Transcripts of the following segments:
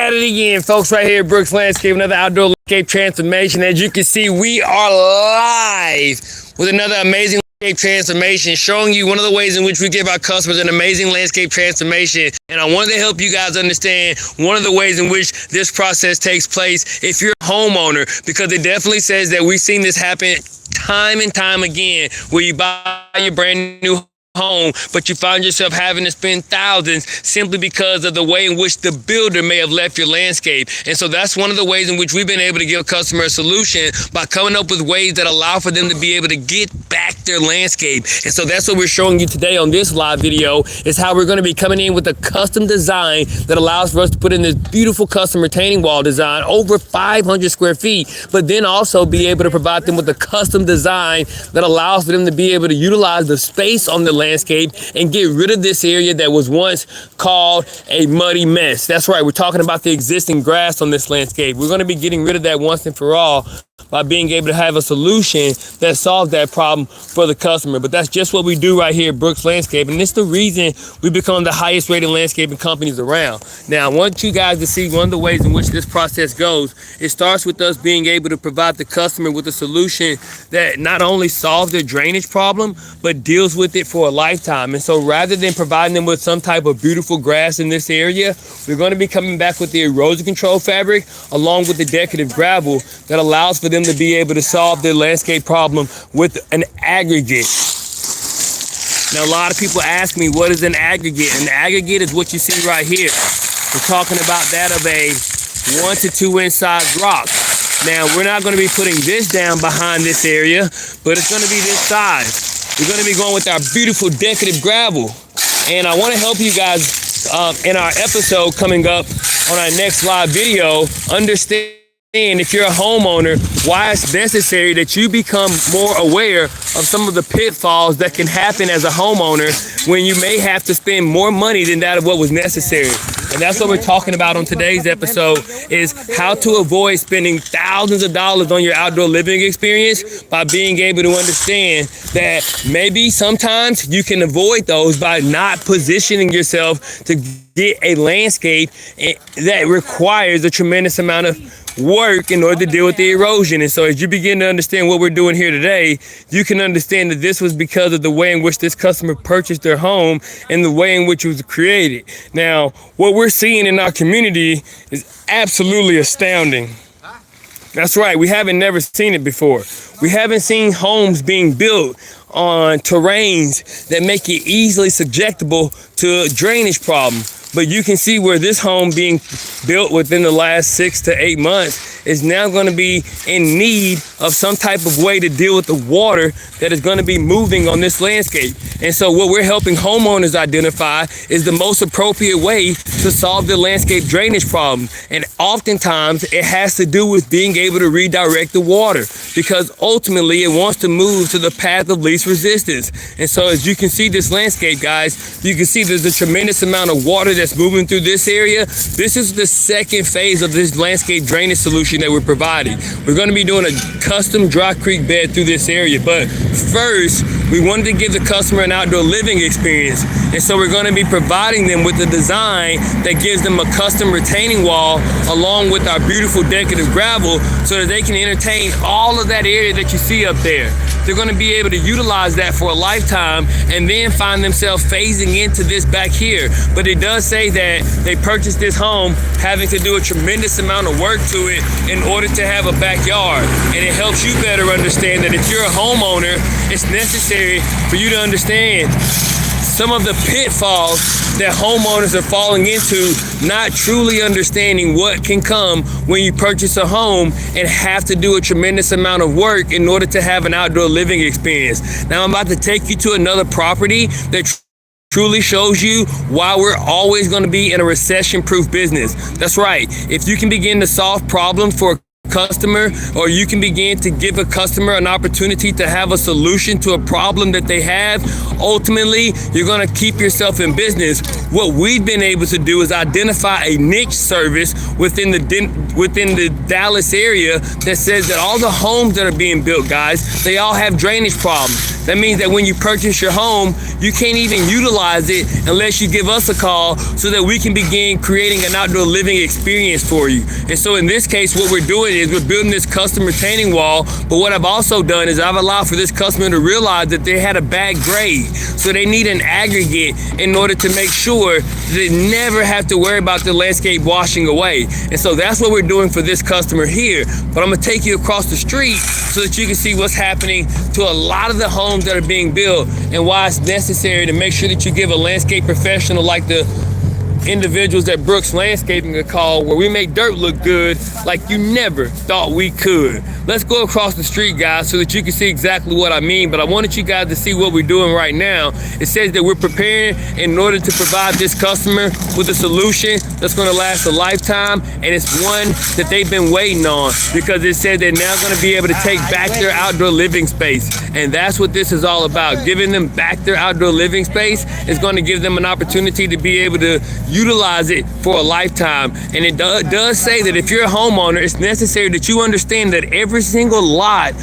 at it again, folks, right here at Brooks Landscape, another outdoor landscape transformation. As you can see, we are live with another amazing landscape transformation, showing you one of the ways in which we give our customers an amazing landscape transformation. And I wanted to help you guys understand one of the ways in which this process takes place if you're a homeowner, because it definitely says that we've seen this happen time and time again, where you buy your brand new home, but you find yourself having to spend thousands simply because of the way in which the builder may have left your landscape. And so that's one of the ways in which we've been able to give a customer a solution by coming up with ways that allow for them to be able to get back their landscape. And so that's what we're showing you today on this live video, is how we're going to be coming in with a custom design that allows for us to put in this beautiful custom retaining wall design over 500 square feet, but then also be able to provide them with a custom design that allows for them to be able to utilize the space on the landscape and get rid of this area that was once called a muddy mess. That's right, we're talking about the existing grass on this landscape. We're going to be getting rid of that once and for all by being able to have a solution that solves that problem for the customer. But that's just what we do right here at Brooks Landscape, and it's the reason we become the highest rated landscaping companies around. Now, I want you guys to see one of the ways in which this process goes. It starts with us being able to provide the customer with a solution that not only solves their drainage problem, but deals with it for a lifetime. And so rather than providing them with some type of beautiful grass in this area, we're going to be coming back with the erosion control fabric along with the decorative gravel that allows for them to be able to solve their landscape problem with an aggregate. Now, a lot of people ask me, what is an aggregate? An aggregate is what you see right here. We're talking about that of a 1 to 2 inch size rock. Now, we're not going to be putting this down behind this area, but it's going to be this size. We're going to be going with our beautiful decorative gravel. And I want to help you guys in our episode coming up on our next live video understand, if you're a homeowner, why it's necessary that you become more aware of some of the pitfalls that can happen as a homeowner when you may have to spend more money than that of what was necessary. And that's what we're talking about on today's episode, is how to avoid spending thousands of dollars on your outdoor living experience by being able to understand that maybe sometimes you can avoid those by not positioning yourself to get a landscape that requires a tremendous amount of work in order to deal with the erosion. And so as you begin to understand what we're doing here today, you can understand that this was because of the way in which this customer purchased their home and the way in which it was created. Now, what we're seeing in our community is absolutely astounding. That's right, we haven't never seen it before. We haven't seen homes being built on terrains that make it easily subjectable to a drainage problem. But you can see where this home being built within the last 6 to 8 months is now going to be in need of some type of way to deal with the water that is going to be moving on this landscape. And so what we're helping homeowners identify is the most appropriate way to solve the landscape drainage problem. And oftentimes it has to do with being able to redirect the water, because ultimately it wants to move to the path of least resistance. And so as you can see this landscape, guys, you can see there's a tremendous amount of water that's moving through this area. This is the second phase of this landscape drainage solution that we're providing. We're going to be doing a custom dry creek bed through this area, but first we wanted to give the customer an outdoor living experience, and so we're going to be providing them with a design that gives them a custom retaining wall along with our beautiful decorative gravel so that they can entertain all of that area that you see up there. They're going to be able to utilize that for a lifetime and then find themselves phasing into this back here. But it does say that they purchased this home having to do a tremendous amount of work to it in order to have a backyard. And it helps you better understand that if you're a homeowner, it's necessary for you to understand some of the pitfalls that homeowners are falling into, not truly understanding what can come when you purchase a home and have to do a tremendous amount of work in order to have an outdoor living experience. Now I'm about to take you to another property that truly shows you why we're always going to be in a recession-proof business. That's right. If you can begin to solve problems for customer, or you can begin to give a customer an opportunity to have a solution to a problem that they have, ultimately you're going to keep yourself in business what we've been able to do is identify a niche service within the Dallas area that says that all the homes that are being built, guys, they all have drainage problems. That means that when you purchase your home, you can't even utilize it unless you give us a call so that we can begin creating an outdoor living experience for you. And so in this case, what we're doing is we're building this custom retaining wall. But what I've also done is I've allowed for this customer to realize that they had a bad grade. So they need an aggregate in order to make sure they never have to worry about the landscape washing away. And so that's what we're doing for this customer here. But I'm gonna take you across the street so that you can see what's happening to a lot of the homes that are being built and why it's necessary to make sure that you give a landscape professional like the individuals at Brooks Landscaping a call, where we make dirt look good like you never thought we could. Let's go across the street, guys, so that you can see exactly what I mean. But I wanted you guys to see what we're doing right now. It says that we're preparing in order to provide this customer with a solution that's going to last a lifetime, and it's one that they've been waiting on, because it said they're now going to be able to take back their outdoor living space. And that's what this is all about. Giving them back their outdoor living space is going to give them an opportunity to be able to utilize it for a lifetime. And it does say that if you're a homeowner, it's necessary that you understand that every single lot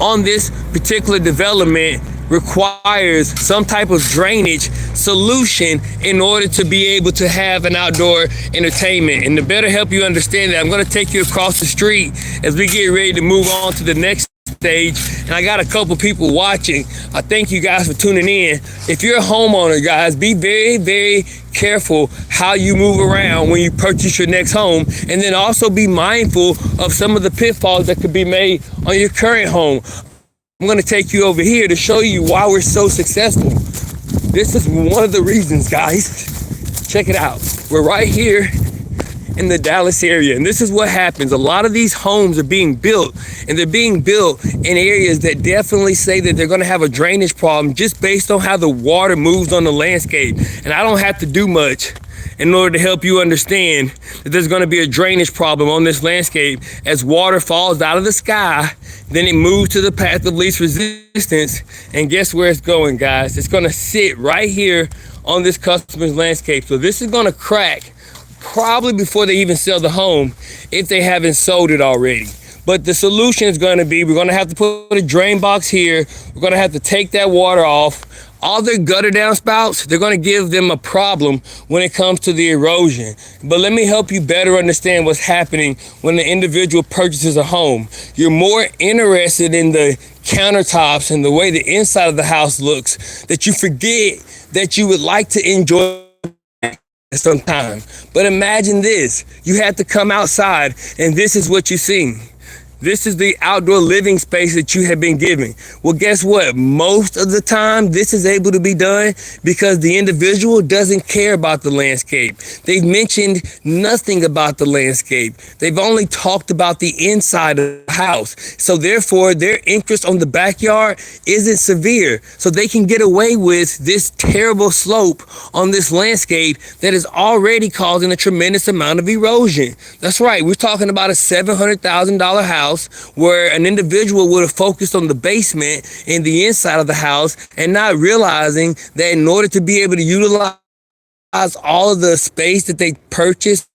on this particular development requires some type of drainage solution in order to be able to have an outdoor entertainment. And to better help you understand that, I'm going to take you across the street as we get ready to move on to the next stage. And I got a couple people watching. I thank you guys for tuning in. If you're a homeowner, guys, be very, very careful how you move around when you purchase your next home, and then also be mindful of some of the pitfalls that could be made on your current home. I'm going to take you over here to show you why we're so successful. This is one of the reasons, guys. Check it out. We're right here in the Dallas area, and this is what happens. A lot of these homes are being built, and they're being built in areas that definitely say that they're going to have a drainage problem just based on how the water moves on the landscape. And I don't have to do much in order to help you understand that there's going to be a drainage problem on this landscape as water falls out of the sky. Then it moves to the path of least resistance, and guess where it's going, guys? It's going to sit right here on this customer's landscape. So this is going to crack probably before they even sell the home, if they haven't sold it already. But the solution is going to be, we're going to have to put a drain box here. We're going to have to take that water off. All their gutter downspouts, they're going to give them a problem when it comes to the erosion. But let me help you better understand what's happening when the individual purchases a home. You're more interested in the countertops and the way the inside of the house looks that you forget that you would like to enjoy sometime. But imagine this, you had to come outside and this is what you see. This is the outdoor living space that you have been given. Well, guess what? Most of the time, this is able to be done because the individual doesn't care about the landscape. They've mentioned nothing about the landscape. They've only talked about the inside of the house. So therefore, their interest on the backyard isn't severe. So they can get away with this terrible slope on this landscape that is already causing a tremendous amount of erosion. That's right. We're talking about a $700,000 house where an individual would have focused on the basement and the inside of the house and not realizing that in order to be able to utilize all of the space that they purchased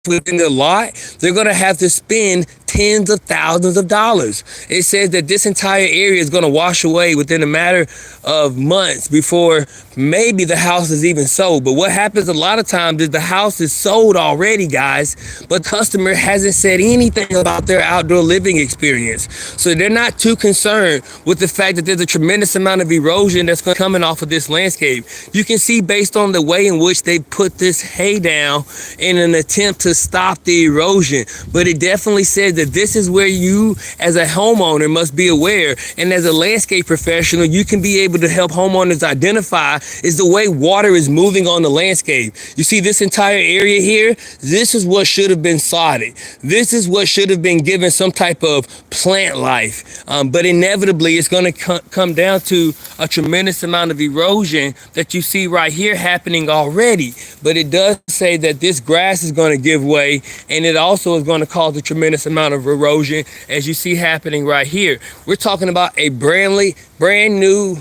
within the lot, they're going to have to spend tens of thousands of dollars. It says that this entire area is going to wash away within a matter of months before maybe the house is even sold. But what happens a lot of times is the house is sold already, guys, but the customer hasn't said anything about their outdoor living experience. So they're not too concerned with the fact that there's a tremendous amount of erosion that's coming off of this landscape. You can see based on the way in which they put this hay down in an attempt to stop the erosion. But it definitely says that this is where you as a homeowner must be aware, and as a landscape professional you can be able to help homeowners identify is the way water is moving on the landscape. You see this entire area here, this is what should have been sodded. This is what should have been given some type of plant life, but inevitably it's going to come down to a tremendous amount of erosion that you see right here happening already. But it does say that this grass is going to give way, and it also is going to cause a tremendous amount of erosion as you see happening right here. We're talking about a brand new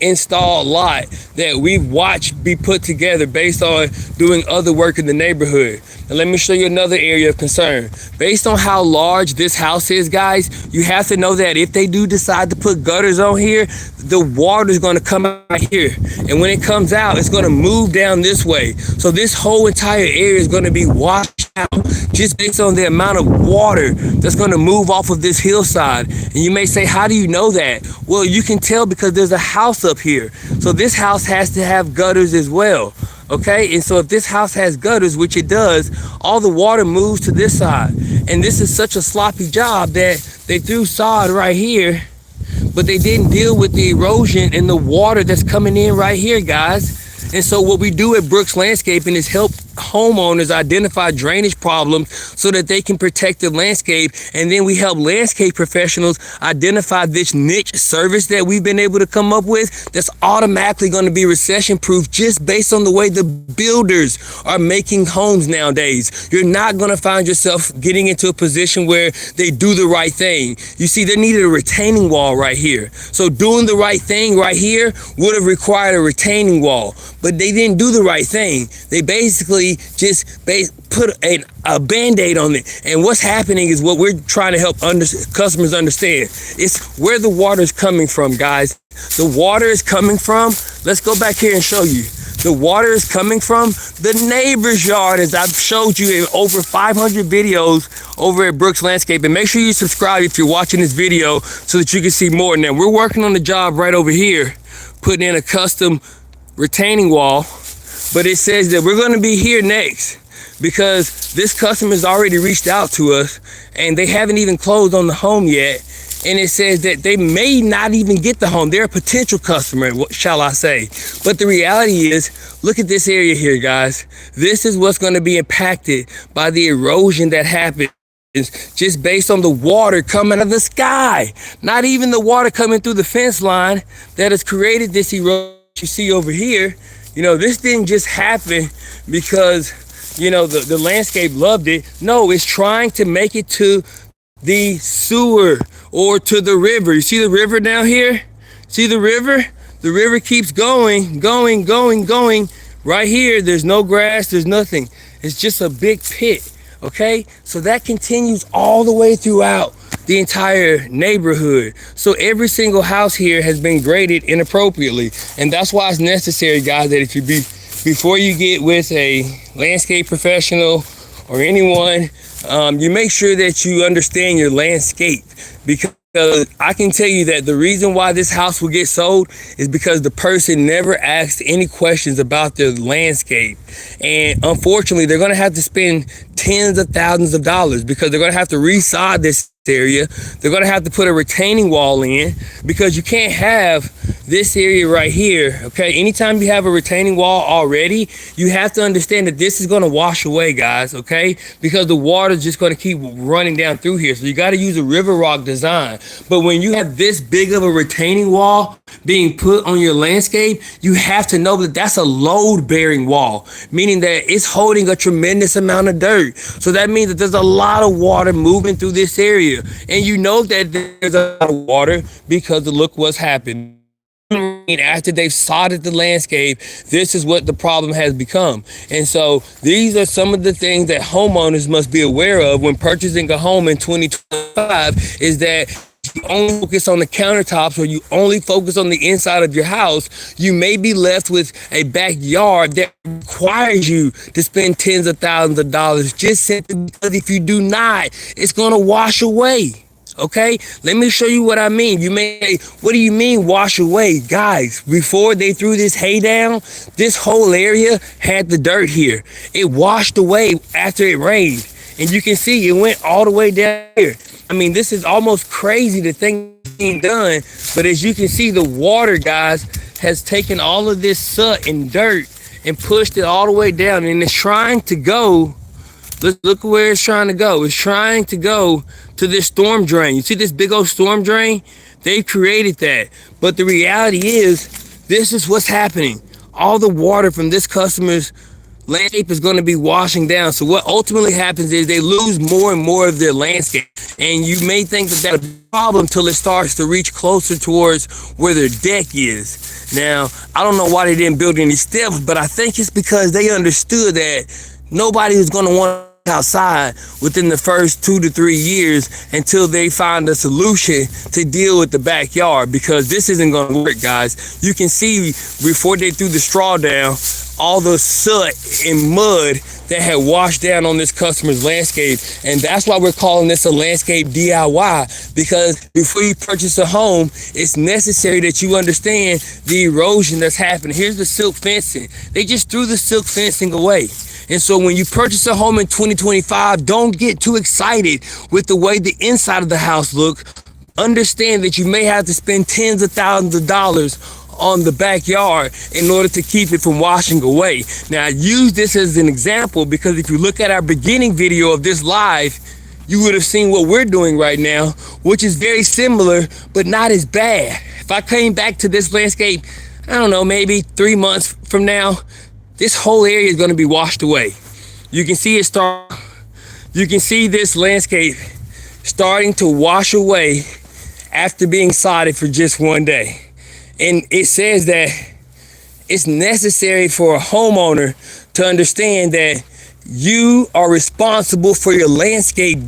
installed lot that we've watched be put together based on doing other work in the neighborhood. And let me show you another area of concern. Based on how large this house is, guys, you have to know that if they do decide to put gutters on here, the water is going to come out here. And when it comes out, it's going to move down this way. So this whole entire area is going to be washed out just based on the amount of water that's going to move off of this hillside. And you may say, how do you know that? Well, you can tell because there's a house up here. So this house has to have gutters as well. Okay, and so if this house has gutters, which it does, all the water moves to this side. And this is such a sloppy job that they threw sod right here, but they didn't deal with the erosion and the water that's coming in right here, guys. And so what we do at Brooks Landscaping is help homeowners identify drainage problems so that they can protect the landscape. And then we help landscape professionals identify this niche service that we've been able to come up with that's automatically going to be recession proof just based on the way the builders are making homes nowadays. You're not going to find yourself getting into a position where they do the right thing. You see, they needed a retaining wall right here. So doing the right thing right here would have required a retaining wall, but they didn't do the right thing. They basically just put a Band-Aid on it. And what's happening is what we're trying to help customers understand. It's where the water is coming from, guys. The water is coming from, let's go back here and show you. The water is coming from the neighbor's yard, as I've showed you in over 500 videos over at Brooks Landscaping. Make sure you subscribe if you're watching this video so that you can see more. Now, we're working on the job right over here, putting in a custom retaining wall, but it says that we're going to be here next because this customer's already reached out to us and they haven't even closed on the home yet. And it says that they may not even get the home. They're a potential customer, shall I say. But the reality is, look at this area here, guys. This is what's going to be impacted by the erosion that happens just based on the water coming out of the sky. Not even the water coming through the fence line that has created this erosion you see over here. You know, this didn't just happen because, you know, the landscape loved it. No, it's trying to make it to the sewer or to the river. You see the river down here? See the river? The river keeps going. Right here, there's no grass, there's nothing. It's just a big pit, okay? So that continues all the way throughout the entire neighborhood. So every single house here has been graded inappropriately. And that's why it's necessary, guys, that if you before you get with a landscape professional or anyone, you make sure that you understand your landscape, because I can tell you that the reason why this house will get sold is because the person never asked any questions about their landscape. And unfortunately, they're going to have to spend tens of thousands of dollars because they're going to have to resod this area. They're going to have to put a retaining wall in because you can't have this area right here. Okay, anytime you have a retaining wall already, you have to understand that this is going to wash away, guys. Okay, because the water is just going to keep running down through here. So you got to use a river rock design. But when you have this big of a retaining wall being put on your landscape, you have to know that that's a load bearing wall, meaning that it's holding a tremendous amount of dirt. So that means that there's a lot of water moving through this area. And you know that there's a lot of water because look what's happened. After they've sodded the landscape, this is what the problem has become. And so these are some of the things that homeowners must be aware of when purchasing a home in 2025, is that you only focus on the countertops or you only focus on the inside of your house, you may be left with a backyard that requires you to spend tens of thousands of dollars just simply because if you do not, it's going to wash away. Okay, let me show you what I mean. You may say, what do you mean wash away? Guys, before they threw this hay down, this whole area had the dirt here. It washed away after it rained. And you can see it went all the way down here. I mean, this is almost crazy to think being done. But as you can see, the water, guys, has taken all of this soot and dirt and pushed it all the way down. And it's trying to go. Look where it's trying to go. It's trying to go to this storm drain. You see this big old storm drain? They created that. But the reality is, this is what's happening. All the water from this customer's landscape is going to be washing down. So what ultimately happens is they lose more and more of their landscape. And you may think that that's a problem till it starts to reach closer towards where their deck is. Now, I don't know why they didn't build any steps, but I think it's because they understood that nobody was going to want outside within the first 2 to 3 years until they find a solution to deal with the backyard, because this isn't going to work, guys. You can see before they threw the straw down, all the soot and mud that had washed down on this customer's landscape. And that's why we're calling this a landscape DIY, because before you purchase a home, it's necessary that you understand the erosion that's happening. Here's the silk fencing. They just threw the silk fencing away. And so when you purchase a home in 2025, don't get too excited with the way the inside of the house look. Understand that you may have to spend tens of thousands of dollars on the backyard in order to keep it from washing away. Now, I use this as an example because if you look at our beginning video of this live, you would have seen what we're doing right now, which is very similar, but not as bad. If I came back to this landscape, I don't know, maybe 3 months from now, this whole area is going to be washed away. You can see it start. You can see this landscape starting to wash away after being sodded for just one day. And it says that it's necessary for a homeowner to understand that you are responsible for your landscape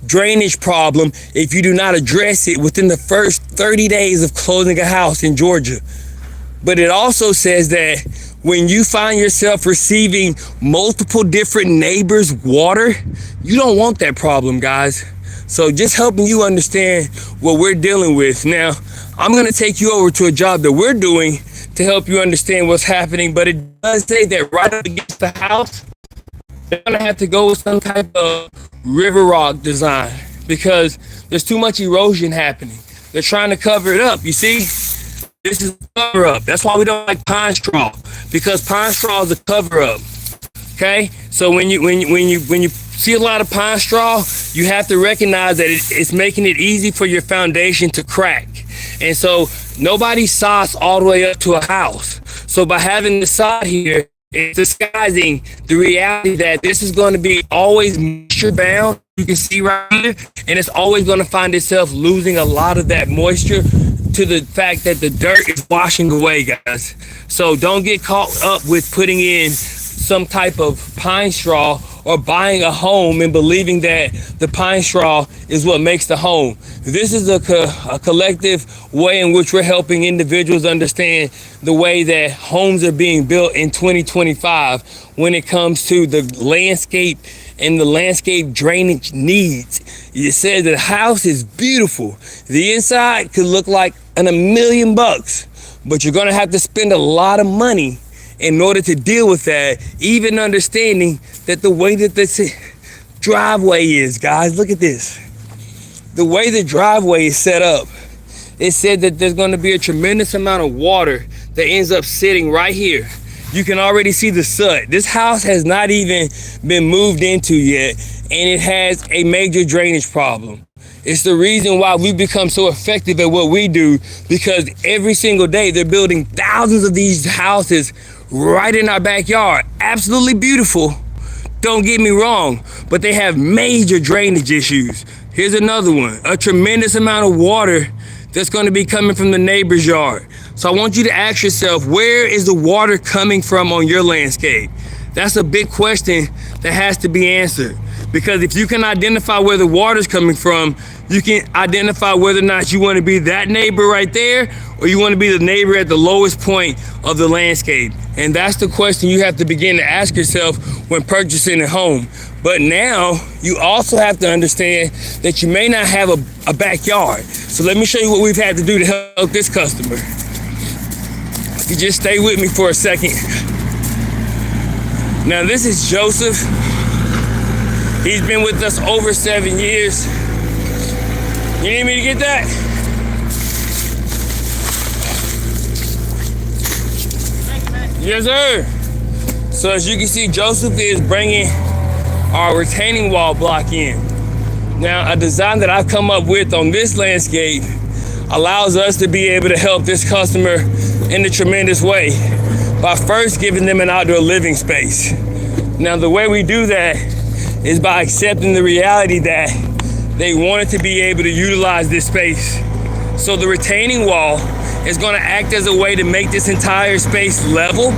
drainage problem if you do not address it within the first 30 days of closing a house in Georgia. But it also says that when you find yourself receiving multiple different neighbors' water, you don't want that problem, guys. So just helping you understand what we're dealing with. Now, I'm going to take you over to a job that we're doing to help you understand what's happening. But it does say that right up against the house, they're going to have to go with some type of river rock design because there's too much erosion happening. They're trying to cover it up. You see? This is a cover up. That's why we don't like pine straw, because pine straw is a cover up. Okay, so when you see a lot of pine straw, you have to recognize that it's making it easy for your foundation to crack. And so nobody sods all the way up to a house. So by having the sod here, it's disguising the reality that this is going to be always moisture bound. You can see right here, and it's always going to find itself losing a lot of that moisture to the fact that the dirt is washing away, guys. So don't get caught up with putting in some type of pine straw or buying a home and believing that the pine straw is what makes the home. This is a collective way in which we're helping individuals understand the way that homes are being built in 2025 when it comes to the landscape and the landscape drainage needs. It says that the house is beautiful. The inside could look like $1 million, but you're gonna have to spend a lot of money in order to deal with that, even understanding that the way that this driveway is, guys, look at this. The way the driveway is set up, it said that there's gonna be a tremendous amount of water that ends up sitting right here. You can already see the soot. This house has not even been moved into yet, and it has a major drainage problem. It's the reason why we've become so effective at what we do, because every single day they're building thousands of these houses right in our backyard. Absolutely beautiful, don't get me wrong, but they have major drainage issues. Here's another one, a tremendous amount of water that's going to be coming from the neighbor's yard. So I want you to ask yourself, where is the water coming from on your landscape? That's a big question that has to be answered. Because if you can identify where the water's coming from, you can identify whether or not you want to be that neighbor right there, or you want to be the neighbor at the lowest point of the landscape. And that's the question you have to begin to ask yourself when purchasing a home. But now you also have to understand that you may not have a backyard. So let me show you what we've had to do to help this customer. You just stay with me for a second. Now this is Joseph. He's been with us over 7 years. You need me to get that? Yes, sir. So as you can see, Joseph is bringing our retaining wall block in. Now, a design that I've come up with on this landscape allows us to be able to help this customer in a tremendous way by first giving them an outdoor living space. Now, the way we do that is by accepting the reality that they wanted to be able to utilize this space. So the retaining wall is going to act as a way to make this entire space level,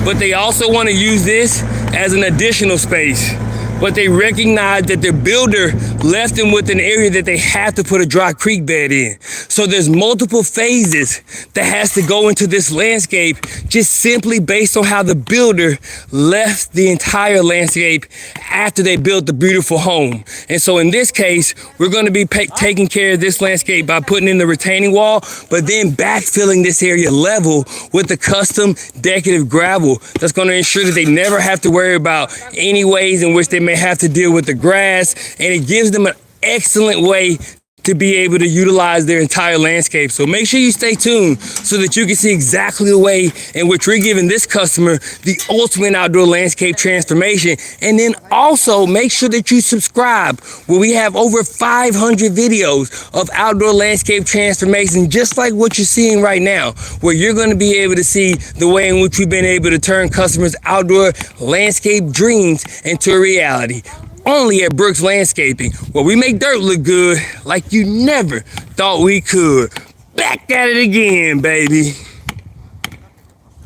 but they also want to use this as an additional space. But they recognize that their builder left them with an area that they have to put a dry creek bed in. So there's multiple phases that has to go into this landscape just simply based on how the builder left the entire landscape after they built the beautiful home. And so in this case, we're going to be taking care of this landscape by putting in the retaining wall, but then backfilling this area level with the custom decorative gravel that's going to ensure that they never have to worry about any ways in which they may have to deal with the grass, and it gives them an excellent way to be able to utilize their entire landscape. So make sure you stay tuned so that you can see exactly the way in which we're giving this customer the ultimate outdoor landscape transformation. And then also make sure that you subscribe, where we have over 500 videos of outdoor landscape transformation, just like what you're seeing right now, where you're going to be able to see the way in which we've been able to turn customers' outdoor landscape dreams into a reality. Only at Brooks Landscaping, where we make dirt look good like you never thought we could. Back at it again, baby.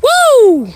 Woo!